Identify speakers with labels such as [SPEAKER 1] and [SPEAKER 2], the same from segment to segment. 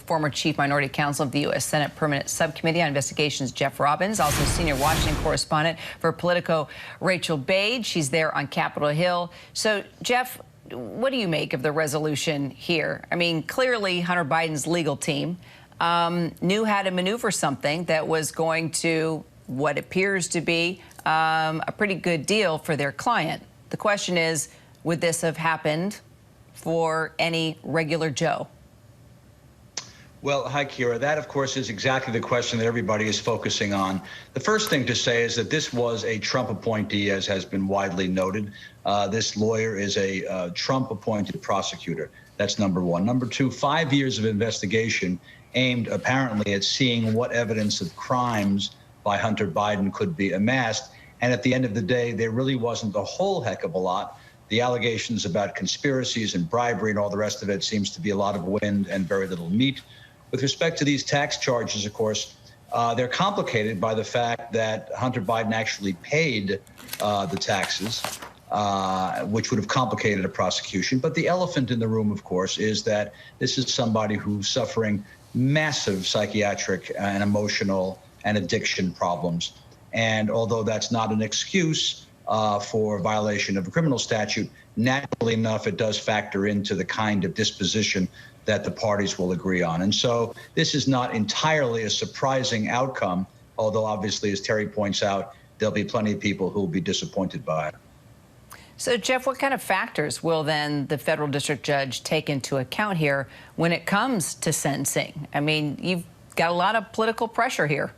[SPEAKER 1] Former Chief Minority Counsel of the U.S. Senate Permanent Subcommittee on Investigations, Jeff Robbins, also senior Washington correspondent for Politico, Rachel Bade. She's there on Capitol Hill. So, Jeff, what do you make of the resolution here? I mean, clearly Hunter Biden's legal team knew how to maneuver something that was going to what appears to be a pretty good deal for their client. The question is, would this have happened for any regular Joe?
[SPEAKER 2] Well, hi, Kira. That, of course, is exactly the question that everybody is focusing on. The first thing to say is that this was a Trump appointee, as has been widely noted. This lawyer is a Trump-appointed prosecutor. That's number one. Number two, 5 years of investigation aimed apparently at seeing what evidence of crimes by Hunter Biden could be amassed. And at the end of the day, there really wasn't a whole heck of a lot. The allegations about conspiracies and bribery and all the rest of it seems to be a lot of wind and very little meat. With respect to these tax charges, of course, they're complicated by the fact that Hunter Biden actually paid the taxes, which would have complicated a prosecution. But the elephant in the room, of course, is that this is somebody who's suffering massive psychiatric and emotional and addiction problems. And although that's not an excuse for violation of a criminal statute, naturally enough, it does factor into the kind of disposition that the parties will agree on. And so this is not entirely a surprising outcome, although obviously, as Terry points out, there'll be plenty of people who will be disappointed by it.
[SPEAKER 1] So, Jeff, what kind of factors will then the federal district judge take into account here when it comes to sentencing? I mean, you've got a lot of political pressure here.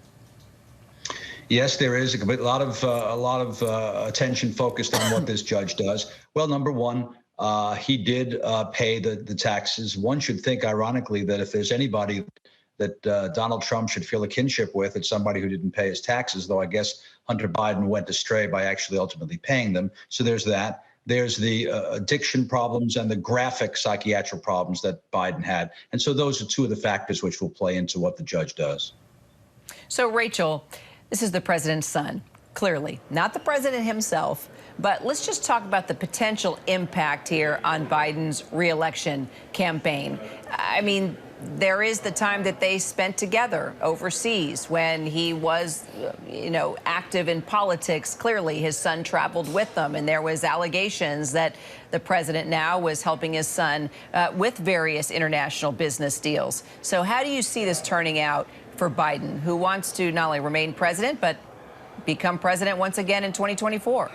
[SPEAKER 2] Yes, there is a lot of attention focused on what this judge does. Well, number one, he did pay the taxes. One should think, ironically, that if there's anybody that Donald Trump should feel a kinship with, it's somebody who didn't pay his taxes, though I guess Hunter Biden went astray by actually ultimately paying them. So there's that. There's the addiction problems and the graphic psychiatric problems that Biden had. And so those are two of the factors which will play into what the judge does.
[SPEAKER 1] So, Rachel, this is the president's son, clearly, not the president himself. But let's just talk about the potential impact here on Biden's reelection campaign. I mean, there is the time that they spent together overseas when he was, active in politics. Clearly, his son traveled with them, and there was allegations that the president now was helping his son with various international business deals. So how do you see this turning out for Biden, who wants to not only remain president, but become president once again in 2024?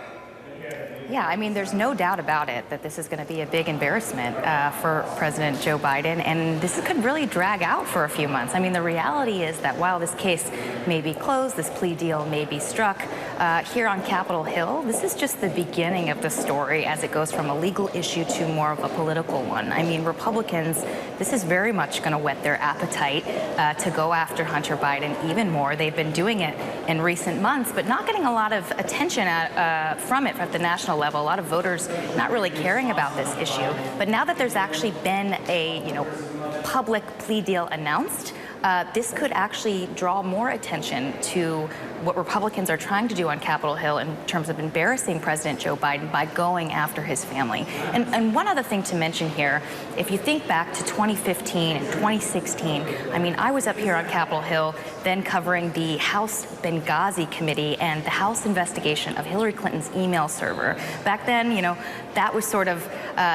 [SPEAKER 3] Yeah, I mean, there's no doubt about it that this is going to be a big embarrassment for President Joe Biden, and this could really drag out for a few months. I mean, the reality is that while this case may be closed, this plea deal may be struck, here on Capitol Hill, this is just the beginning of the story as it goes from a legal issue to more of a political one. I mean, Republicans, this is very much going to whet their appetite to go after Hunter Biden even more. They've been doing it in recent months, but not getting a lot of attention from it at the national level. A lot of voters not really caring about this issue. But now that there's actually been a public plea deal announced, this could actually draw more attention to what Republicans are trying to do on Capitol Hill in terms of embarrassing President Joe Biden by going after his family. And one other thing to mention here, if you think back to 2015 and 2016, I mean, I was up here on Capitol Hill then covering the House Benghazi Committee and the House investigation of Hillary Clinton's email server. Back then, that was sort of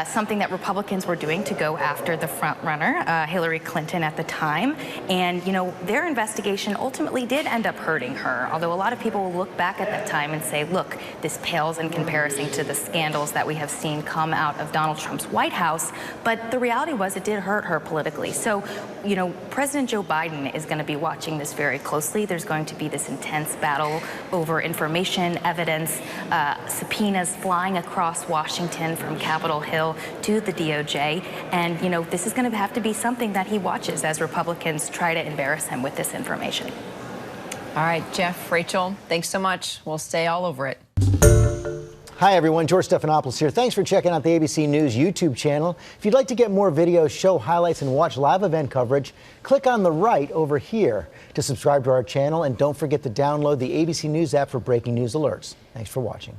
[SPEAKER 3] something that Republicans were doing to go after the front runner, Hillary Clinton at the time. And, their investigation ultimately did end up hurting her, although a lot of people will look back at that time and say, look, this pales in comparison to the scandals that we have seen come out of Donald Trump's White House. But the reality was it did hurt her politically. So, President Joe Biden is going to be watching this very closely. There's going to be this intense battle over information, evidence, subpoenas flying across Washington from Capitol Hill to the DOJ. And, this is going to have to be something that he watches as Republicans try to embarrass him with this information.
[SPEAKER 1] All right, Jeff, Rachel, thanks so much. We'll stay all over it.
[SPEAKER 4] Hi, everyone. George Stephanopoulos here. Thanks for checking out the ABC News YouTube channel. If you'd like to get more videos, show highlights, and watch live event coverage, click on the right over here to subscribe to our channel. And don't forget to download the ABC News app for breaking news alerts. Thanks for watching.